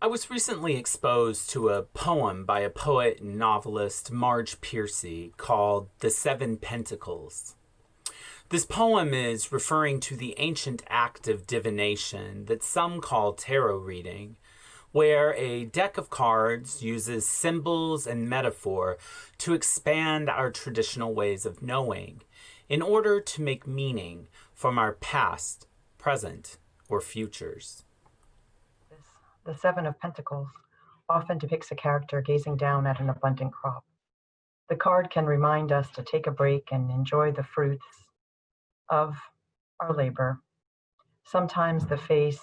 I was recently exposed to a poem by a poet and novelist, Marge Piercy, called The Seven Pentacles. This poem is referring to the ancient act of divination that some call tarot reading, where a deck of cards uses symbols and metaphor to expand our traditional ways of knowing in order to make meaning from our past, present, or futures. The Seven of Pentacles often depicts a character gazing down at an abundant crop. The card can remind us to take a break and enjoy the fruits of our labor. Sometimes the face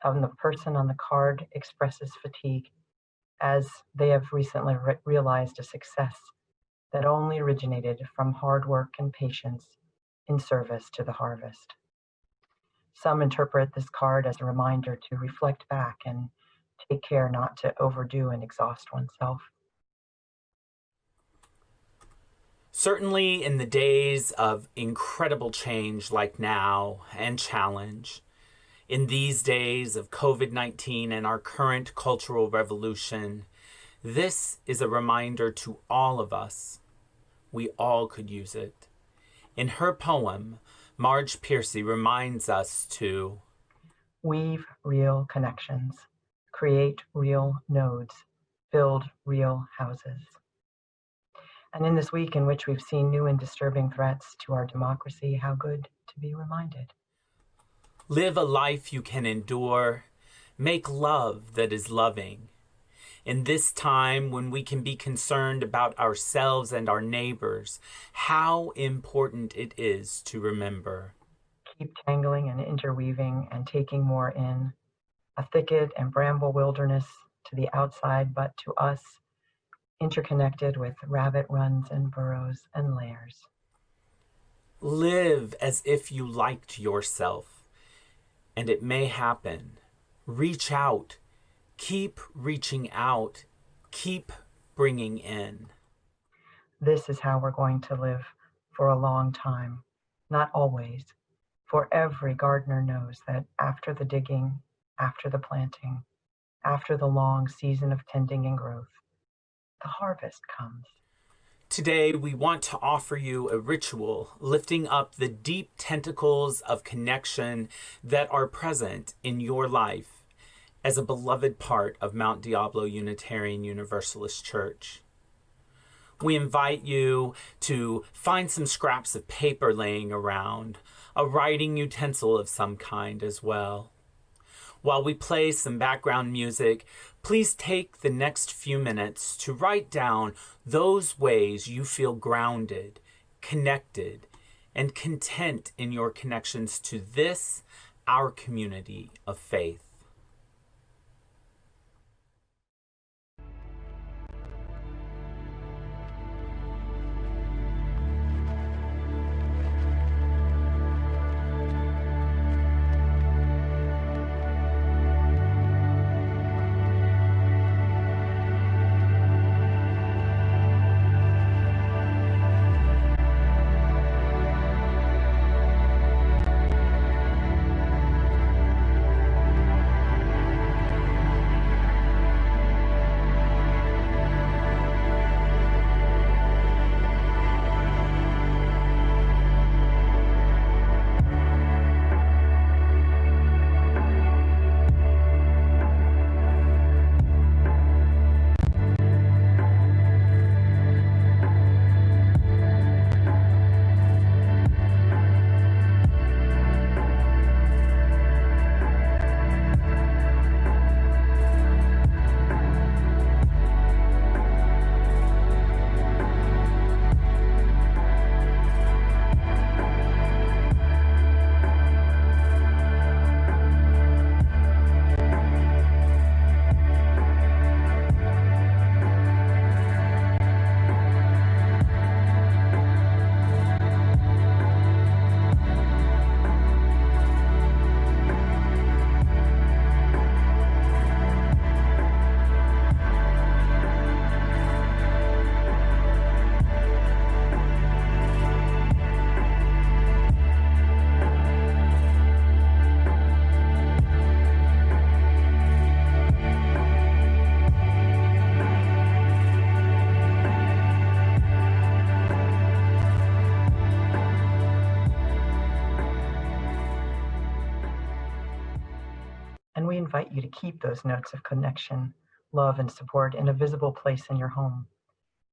of the person on the card expresses fatigue, as they have recently realized a success that only originated from hard work and patience in service to the harvest. Some interpret this card as a reminder to reflect back and take care not to overdo and exhaust oneself. Certainly in the days of incredible change like now and challenge, in these days of COVID-19 and our current cultural revolution, this is a reminder to all of us. We all could use it. In her poem, Marge Piercy reminds us to weave real connections, create real nodes, build real houses. And in this week in which we've seen new and disturbing threats to our democracy, how good to be reminded. live a life you can endure, make love that is loving. In this time when we can be concerned about ourselves and our neighbors, how important it is to remember. Keep tangling and interweaving and taking more in, a thicket and bramble wilderness to the outside, but to us, interconnected with rabbit runs and burrows and lairs. Live as if you liked yourself, and it may happen. Reach out. Keep reaching out. Keep bringing in. This is how we're going to live for a long time. Not always, for every gardener knows that after the digging, after the planting, after the long season of tending and growth, the harvest comes. Today, we want to offer you a ritual lifting up the deep tentacles of connection that are present in your life as a beloved part of Mount Diablo Unitarian Universalist Church. We invite you to find some scraps of paper laying around, a writing utensil of some kind as well. While we play some background music, please take the next few minutes to write down those ways you feel grounded, connected, and content in your connections to this, our community of faith. And we invite you to keep those notes of connection, love, and support in a visible place in your home,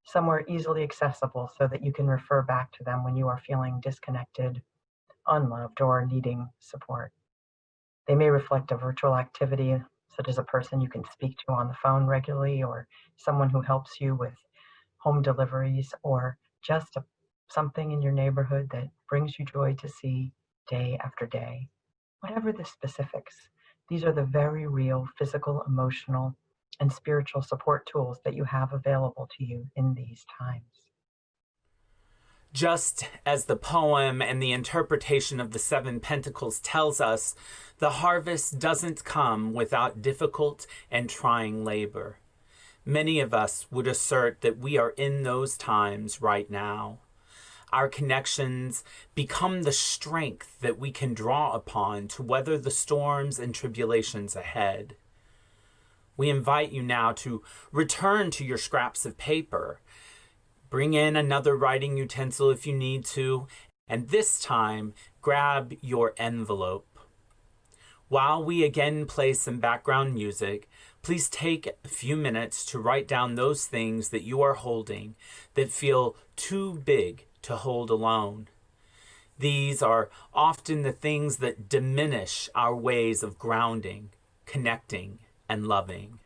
somewhere easily accessible so that you can refer back to them when you are feeling disconnected, unloved, or needing support. They may reflect a virtual activity, such as a person you can speak to on the phone regularly, or someone who helps you with home deliveries, or just something in your neighborhood that brings you joy to see day after day. Whatever the specifics, these are the very real physical, emotional, and spiritual support tools that you have available to you in these times. Just as the poem and the interpretation of the Seven Pentacles tells us, the harvest doesn't come without difficult and trying labor. Many of us would assert that we are in those times right now. Our connections become the strength that we can draw upon to weather the storms and tribulations ahead. We invite you now to return to your scraps of paper. Bring in another writing utensil if you need to, and this time, grab your envelope. While we again play some background music, please take a few minutes to write down those things that you are holding that feel too big to hold alone. These are often the things that diminish our ways of grounding, connecting, and loving.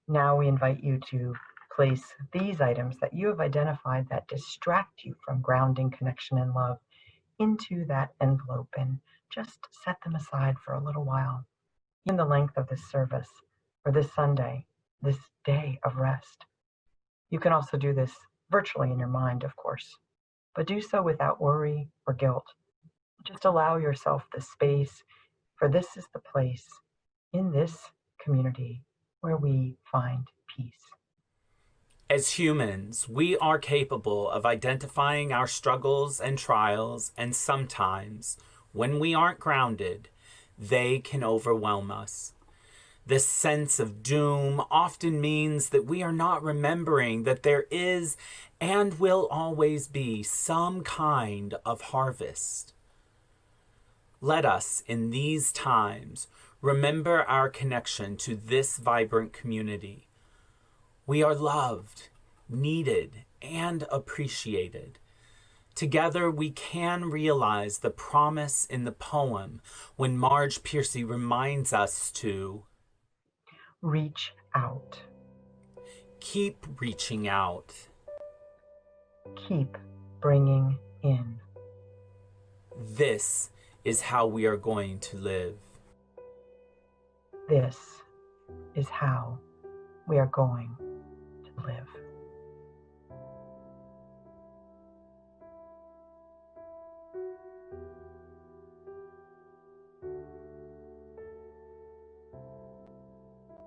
Now we invite you to place these items that you have identified that distract you from grounding, connection, and love into that envelope and just set them aside for a little while, in the length of this service, or this Sunday, this day of rest. You can also do this virtually in your mind, of course, but do so without worry or guilt. Just allow yourself the space, for this is the place in this community where we find peace. As humans, we are capable of identifying our struggles and trials, and sometimes, when we aren't grounded, they can overwhelm us. This sense of doom often means that we are not remembering that there is and will always be some kind of harvest. Let us, in these times, remember our connection to this vibrant community. We are loved, needed, and appreciated. Together, we can realize the promise in the poem when Marge Piercy reminds us to reach out. Keep reaching out. Keep bringing in. This is how we are going to live. This is how we are going to live.